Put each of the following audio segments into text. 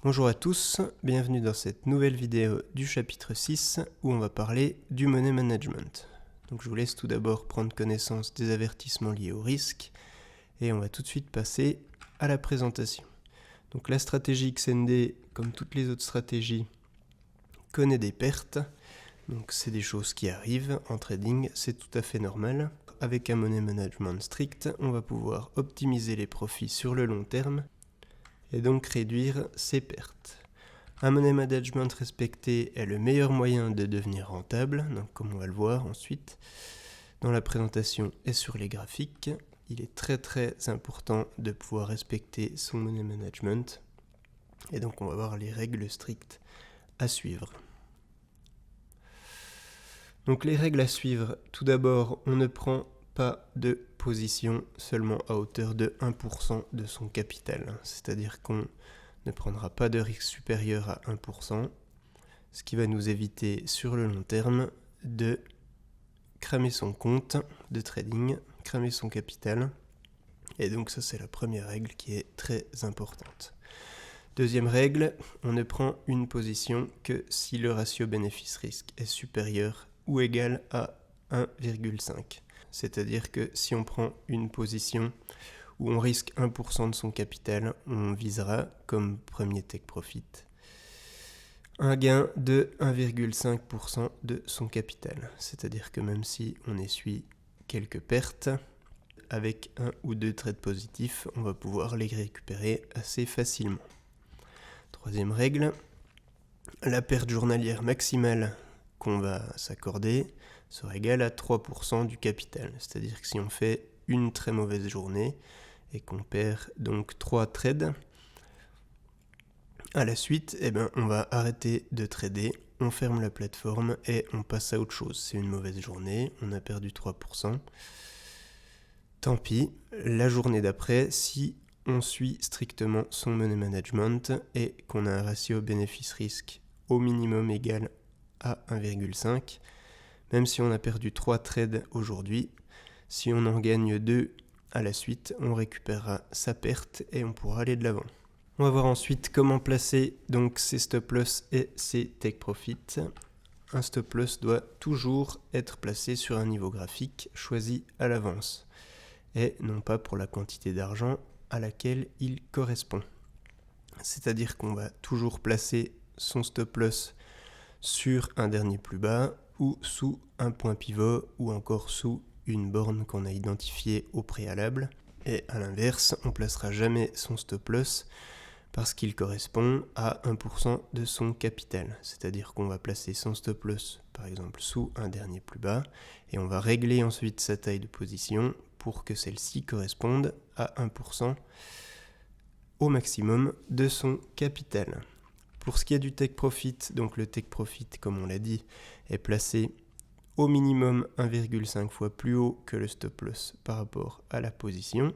Bonjour à tous, bienvenue dans cette nouvelle vidéo du chapitre 6 où on va parler du money management. Donc je vous laisse tout d'abord prendre connaissance des avertissements liés au risque et on va tout de suite passer à la présentation. Donc la stratégie XND, comme toutes les autres stratégies, connaît des pertes. Donc c'est des choses qui arrivent en trading, c'est tout à fait normal. Avec un money management strict, on va pouvoir optimiser les profits sur le long terme et donc réduire ses pertes. Un money management respecté est le meilleur moyen de devenir rentable, donc comme on va le voir ensuite dans la présentation et sur les graphiques. Il est très important de pouvoir respecter son money management et donc on va voir les règles strictes à suivre. Donc les règles à suivre, tout d'abord on ne prend pas de position seulement à hauteur de 1% de son capital, c'est-à-dire qu'on ne prendra pas de risque supérieur à 1%, ce qui va nous éviter sur le long terme de cramer son compte de trading, cramer son capital, et donc ça c'est la première règle qui est très importante. Deuxième règle, on ne prend une position que si le ratio bénéfice-risque est supérieur ou égal à 1,5. C'est-à-dire que si on prend une position où on risque 1% de son capital, on visera, comme premier take profit, un gain de 1,5% de son capital. C'est-à-dire que même si on essuie quelques pertes, avec un ou deux trades positifs, on va pouvoir les récupérer assez facilement. Troisième règle, la perte journalière maximale qu'on va s'accorder sera égale à 3% du capital. C'est-à-dire que si on fait une très mauvaise journée et qu'on perd donc 3 trades, à la suite, on va arrêter de trader, on ferme la plateforme et on passe à autre chose. C'est une mauvaise journée, on a perdu 3%. Tant pis, la journée d'après, si on suit strictement son money management et qu'on a un ratio bénéfice-risque au minimum égal à 1,5, même si on a perdu 3 trades aujourd'hui, si on en gagne 2 à la suite, on récupérera sa perte et on pourra aller de l'avant. On va voir ensuite comment placer donc ses stop loss et ses take profit. Un stop loss doit toujours être placé sur un niveau graphique choisi à l'avance et non pas pour la quantité d'argent à laquelle il correspond. C'est-à-dire qu'on va toujours placer son stop loss sur un dernier plus bas ou sous un point pivot ou encore sous une borne qu'on a identifiée au préalable. Et à l'inverse, on ne placera jamais son stop loss parce qu'il correspond à 1% de son capital. C'est-à-dire qu'on va placer son stop loss par exemple sous un dernier plus bas et on va régler ensuite sa taille de position pour que celle-ci corresponde à 1% au maximum de son capital. Pour ce qui est du take profit, donc le take profit, comme on l'a dit, est placé au minimum 1,5 fois plus haut que le stop loss par rapport à la position.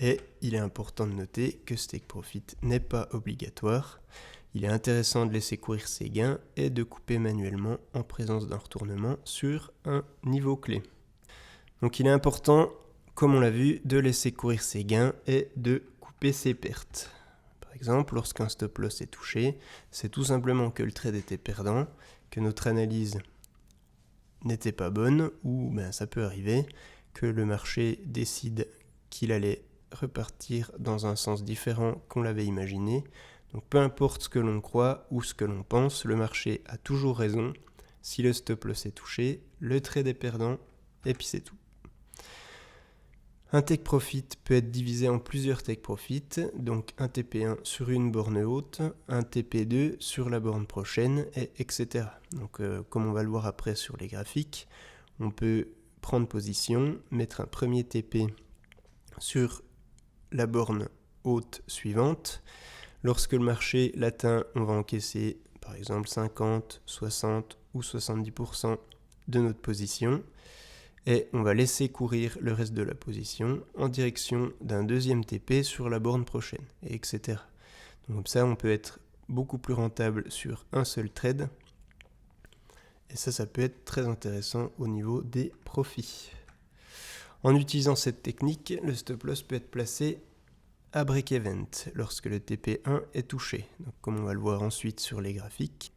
Et il est important de noter que ce take profit n'est pas obligatoire. Il est intéressant de laisser courir ses gains et de couper manuellement en présence d'un retournement sur un niveau clé. Donc il est important, comme on l'a vu, de laisser courir ses gains et de couper ses pertes. Par exemple, lorsqu'un stop loss est touché, c'est tout simplement que le trade était perdant, que notre analyse n'était pas bonne, ou ça peut arriver que le marché décide qu'il allait repartir dans un sens différent qu'on l'avait imaginé. Donc peu importe ce que l'on croit ou ce que l'on pense, le marché a toujours raison. Si le stop loss est touché, le trade est perdant, et puis c'est tout. Un take profit peut être divisé en plusieurs take profit, donc un TP1 sur une borne haute, un TP2 sur la borne prochaine, etc. Donc comme on va le voir après sur les graphiques, on peut prendre position, mettre un premier TP sur la borne haute suivante. Lorsque le marché l'atteint, on va encaisser par exemple 50, 60 ou 70% de notre position. Et on va laisser courir le reste de la position en direction d'un deuxième TP sur la borne prochaine, etc. Donc comme ça, on peut être beaucoup plus rentable sur un seul trade. Et ça peut être très intéressant au niveau des profits. En utilisant cette technique, le stop loss peut être placé à break-event lorsque le TP1 est touché. Donc, comme on va le voir ensuite sur les graphiques.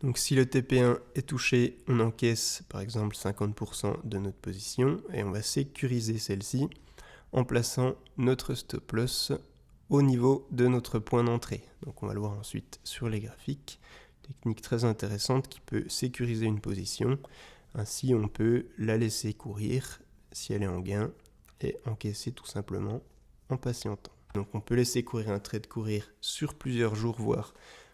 Donc si le TP1 est touché, on encaisse par exemple 50% de notre position et on va sécuriser celle-ci en plaçant notre stop loss au niveau de notre point d'entrée. Donc on va le voir ensuite sur les graphiques. Technique très intéressante qui peut sécuriser une position. Ainsi on peut la laisser courir si elle est en gain et encaisser tout simplement en patientant. Donc on peut laisser courir un trade courir sur plusieurs jours, voire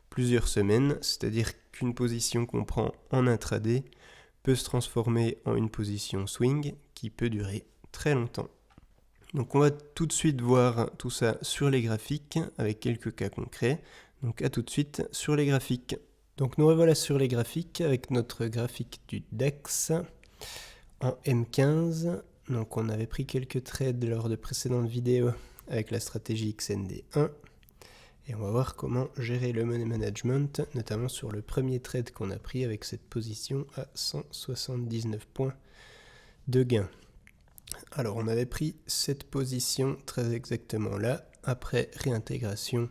plusieurs semaines, c'est-à-dire qu'une position qu'on prend en intraday peut se transformer en une position swing qui peut durer très longtemps. Donc on va tout de suite voir tout ça sur les graphiques avec quelques cas concrets. Donc à tout de suite sur les graphiques. Donc nous revoilà sur les graphiques avec notre graphique du DAX en M15. Donc on avait pris quelques trades lors de précédentes vidéos avec la stratégie XND1. Et on va voir comment gérer le money management, notamment sur le premier trade qu'on a pris avec cette position à 179 points de gain. Alors on avait pris cette position très exactement là, après réintégration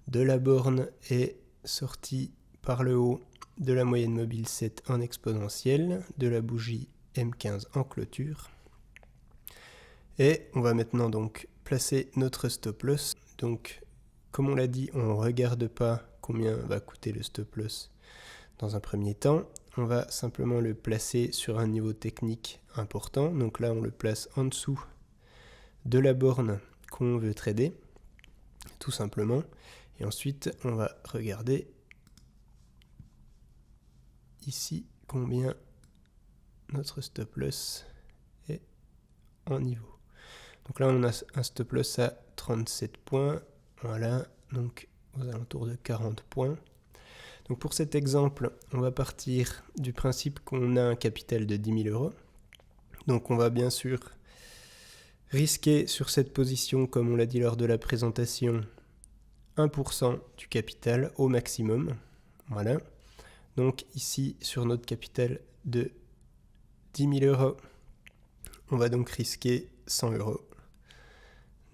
de la borne et sortie par le haut de la moyenne mobile 7 en exponentielle, de la bougie M15 en clôture. Et on va maintenant donc placer notre stop loss. Donc comme on l'a dit, on ne regarde pas combien va coûter le stop loss dans un premier temps. On va simplement le placer sur un niveau technique important. Donc là, on le place en dessous de la borne qu'on veut trader, tout simplement. Et ensuite, on va regarder ici combien notre stop loss est en niveau. Donc là, on a un stop loss à 37 points. Voilà, donc aux alentours de 40 points. Donc pour cet exemple, on va partir du principe qu'on a un capital de 10 000 €. Donc on va bien sûr risquer sur cette position, comme on l'a dit lors de la présentation, 1% du capital au maximum. Voilà. Donc ici, sur notre capital de 10 000 €, on va donc risquer 100 €.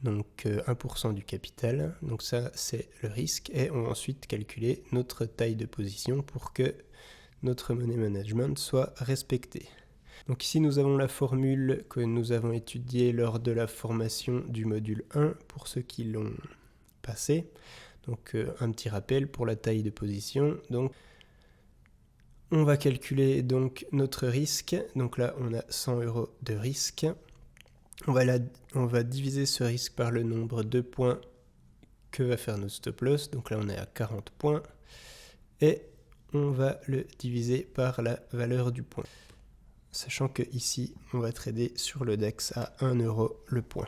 Donc 1% du capital, donc ça c'est le risque, et on va ensuite calculer notre taille de position pour que notre money management soit respecté. Donc ici nous avons la formule que nous avons étudiée lors de la formation du module 1 pour ceux qui l'ont passé. Donc un petit rappel pour la taille de position. Donc on va calculer donc notre risque, donc là on a 100 € de risque. On va diviser ce risque par le nombre de points que va faire notre stop loss. Donc là, on est à 40 points. Et on va le diviser par la valeur du point. Sachant que ici, on va trader sur le DAX à 1 € le point.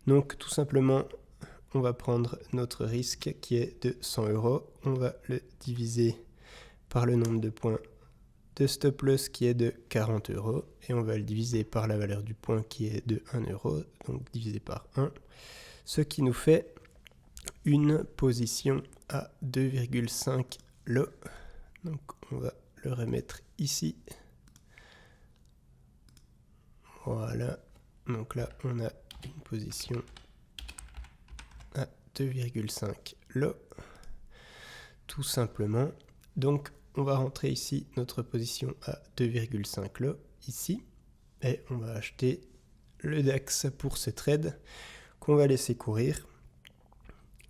Donc tout simplement, on va prendre notre risque qui est de 100 €. On va le diviser par le nombre de points de stop loss qui est de 40 € et on va le diviser par la valeur du point qui est de 1 €, donc divisé par 1, ce qui nous fait une position à 2,5 lots. Donc on va le remettre ici. Voilà, donc là on a une position à 2,5 lots, tout simplement. Donc on va rentrer ici notre position à 2,5 lots ici et on va acheter le DAX pour ce trade qu'on va laisser courir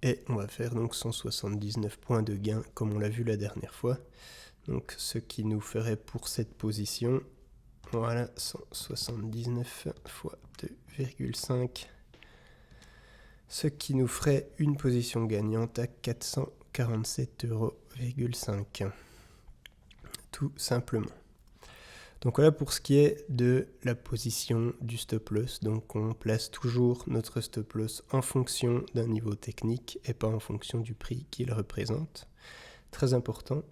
et on va faire donc 179 points de gain comme on l'a vu la dernière fois. Donc ce qui nous ferait pour cette position, voilà, 179 fois 2,5, ce qui nous ferait une position gagnante à 447,5 €. Tout simplement. Donc voilà pour ce qui est de la position du stop loss. Donc on place toujours notre stop loss en fonction d'un niveau technique et pas en fonction du prix qu'il représente. Très important.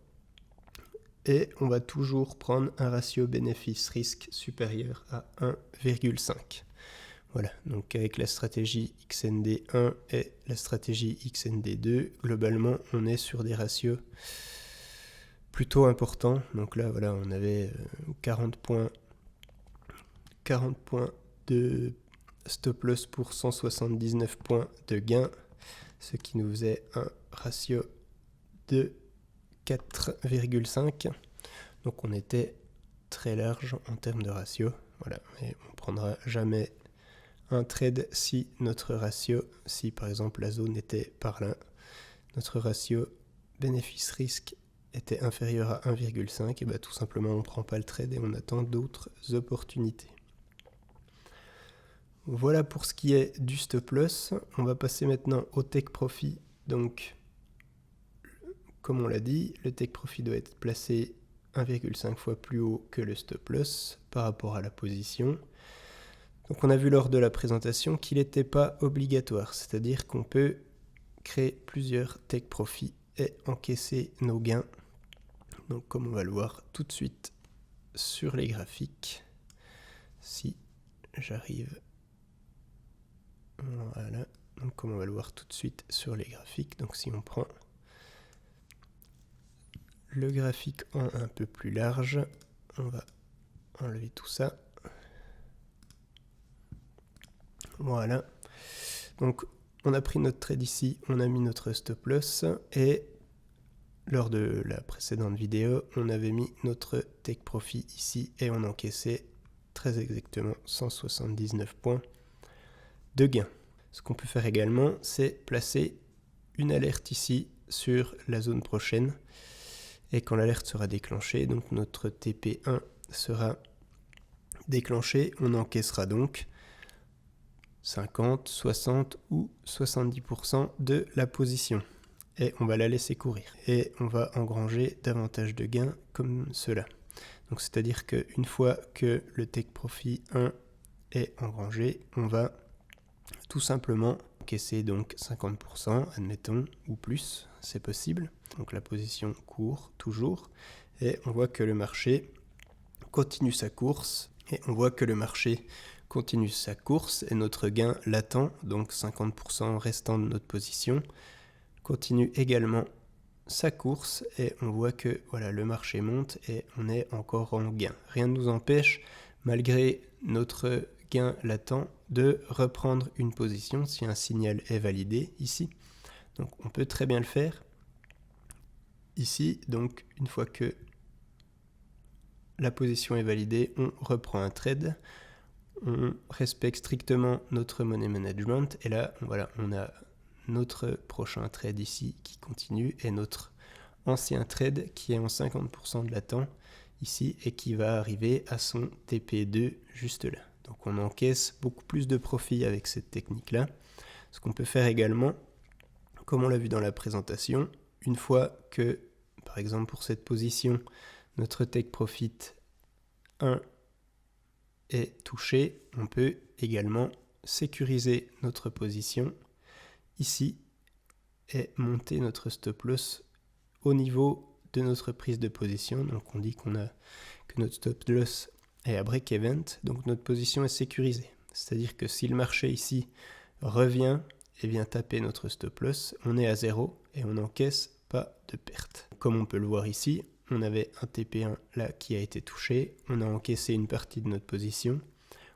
Et on va toujours prendre un ratio bénéfice-risque supérieur à 1,5. Voilà, donc avec la stratégie XND1 et la stratégie XND2, globalement on est sur des ratios plutôt important. Donc là, voilà, on avait 40 points de stop loss pour 179 points de gain, ce qui nous faisait un ratio de 4,5. Donc on était très large en termes de ratio. Voilà, et on ne prendra jamais un trade si notre ratio, si par exemple la zone était par là, notre ratio bénéfice-risque était inférieur à 1,5, et bien tout simplement on ne prend pas le trade et on attend d'autres opportunités. Voilà pour ce qui est du stop loss. On va passer maintenant au take profit. Donc, comme on l'a dit, le take profit doit être placé 1,5 fois plus haut que le stop loss par rapport à la position. Donc on a vu lors de la présentation qu'il n'était pas obligatoire, c'est-à-dire qu'on peut créer plusieurs take profit et encaisser nos gains. Donc comme on va le voir tout de suite sur les graphiques, si j'arrive... Voilà, donc comme on va le voir tout de suite sur les graphiques, donc si on prend le graphique en un peu plus large, on va enlever tout ça. Voilà, donc on a pris notre trade ici, on a mis notre stop loss et lors de la précédente vidéo, on avait mis notre take profit ici et on encaissait très exactement 179 points de gain. Ce qu'on peut faire également, c'est placer une alerte ici sur la zone prochaine. Et quand l'alerte sera déclenchée, donc notre TP1 sera déclenché, on encaissera donc 50, 60 ou 70% de la position. Et on va la laisser courir. Et on va engranger davantage de gains comme cela. Donc c'est-à-dire qu'une fois que le take profit 1 est engrangé, on va tout simplement encaisser donc 50%, admettons, ou plus, c'est possible. Donc la position court toujours. Et on voit que le marché continue sa course. Et on voit que le marché continue sa course et notre gain latent, donc 50% restant de notre position, continue également sa course et on voit que voilà, le marché monte et on est encore en gain. Rien ne nous empêche, malgré notre gain latent, de reprendre une position si un signal est validé ici. Donc on peut très bien le faire ici. Donc une fois que la position est validée, on reprend un trade. On respecte strictement notre money management et là voilà, on a notre prochain trade ici qui continue et notre ancien trade qui est en 50% de latent ici et qui va arriver à son TP2 juste là. Donc on encaisse beaucoup plus de profit avec cette technique là. Ce qu'on peut faire également, comme on l'a vu dans la présentation, une fois que par exemple pour cette position notre take profit 1 est touché, on peut également sécuriser notre position ici et monter notre stop loss au niveau de notre prise de position. Donc on dit que notre stop loss est à break event, donc notre position est sécurisée. C'est-à-dire que si le marché ici revient et vient taper notre stop loss, on est à 0 et on n'encaisse pas de perte. Comme on peut le voir ici, on avait un TP1 là qui a été touché, on a encaissé une partie de notre position,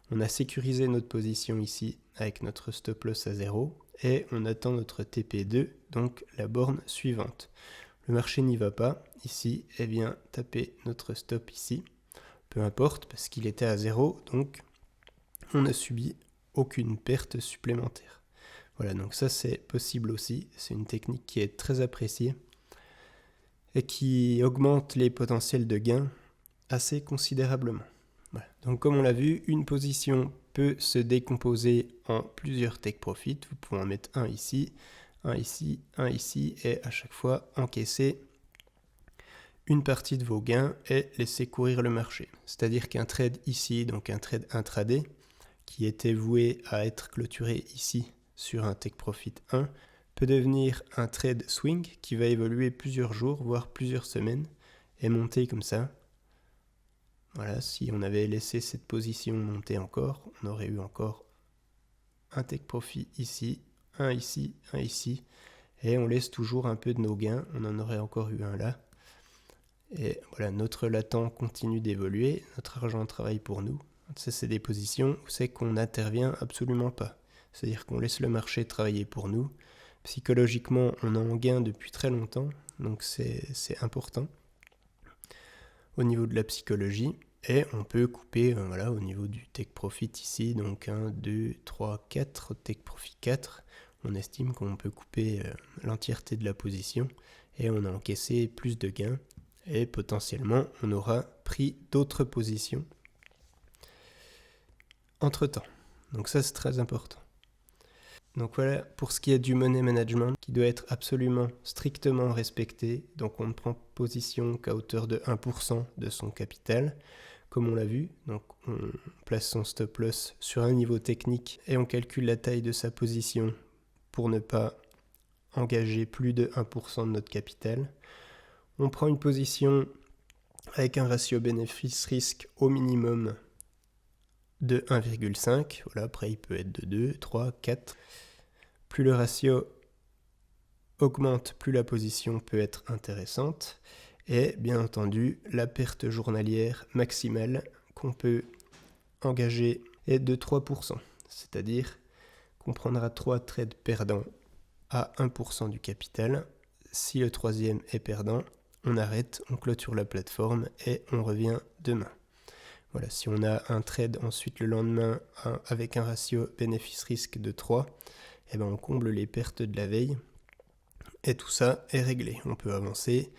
on a sécurisé notre position ici avec notre stop loss à 0 et on attend notre TP2, donc la borne suivante. Le marché n'y va pas ici et vient taper notre stop ici, peu importe parce qu'il était à 0, donc on n'a subi aucune perte supplémentaire. Voilà, donc ça c'est possible aussi, c'est une technique qui est très appréciée et qui augmente les potentiels de gains assez considérablement. Voilà. Donc comme on l'a vu, une position peut se décomposer en plusieurs take profit. Vous pouvez en mettre un ici, un ici, un ici et à chaque fois encaisser une partie de vos gains et laisser courir le marché. C'est-à-dire qu'un trade ici, donc un trade intraday, qui était voué à être clôturé ici sur un take profit 1, peut devenir un trade swing qui va évoluer plusieurs jours, voire plusieurs semaines, et monter comme ça. Voilà, si on avait laissé cette position monter encore, on aurait eu encore un take profit ici, un ici, un ici, et on laisse toujours un peu de nos gains, on en aurait encore eu un là. Et voilà, notre latent continue d'évoluer, notre argent travaille pour nous. C'est des positions où c'est qu'on n'intervient absolument pas. C'est-à-dire qu'on laisse le marché travailler pour nous. Psychologiquement, on est en gain depuis très longtemps, donc c'est important au niveau de la psychologie. Et on peut couper au niveau du take profit ici, donc 1, 2, 3, 4, take profit 4. On estime qu'on peut couper l'entièreté de la position et on a encaissé plus de gains. Et potentiellement, on aura pris d'autres positions entre-temps. Donc ça, c'est très important. Donc voilà, pour ce qui est du money management, qui doit être absolument strictement respecté. Donc on ne prend position qu'à hauteur de 1% de son capital, comme on l'a vu. Donc on place son stop loss sur un niveau technique et on calcule la taille de sa position pour ne pas engager plus de 1% de notre capital. On prend une position avec un ratio bénéfice-risque au minimum de 1,5. Voilà, après il peut être de 2, 3, 4. Plus le ratio augmente, plus la position peut être intéressante. Et bien entendu, la perte journalière maximale qu'on peut engager est de 3%. C'est-à-dire qu'on prendra 3 trades perdants à 1% du capital. Si le troisième est perdant, on arrête, on clôture la plateforme et on revient demain. Voilà, si on a un trade ensuite le lendemain avec un ratio bénéfice-risque de 3, eh ben on comble les pertes de la veille et tout ça est réglé. On peut avancer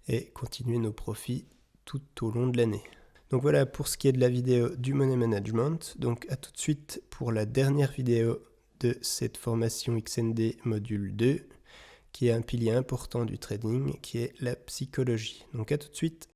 et continuer nos profits tout au long de l'année. Donc voilà pour ce qui est de la vidéo du Money Management. Donc à tout de suite pour la dernière vidéo de cette formation XND module 2, qui est un pilier important du trading, qui est la psychologie. Donc à tout de suite.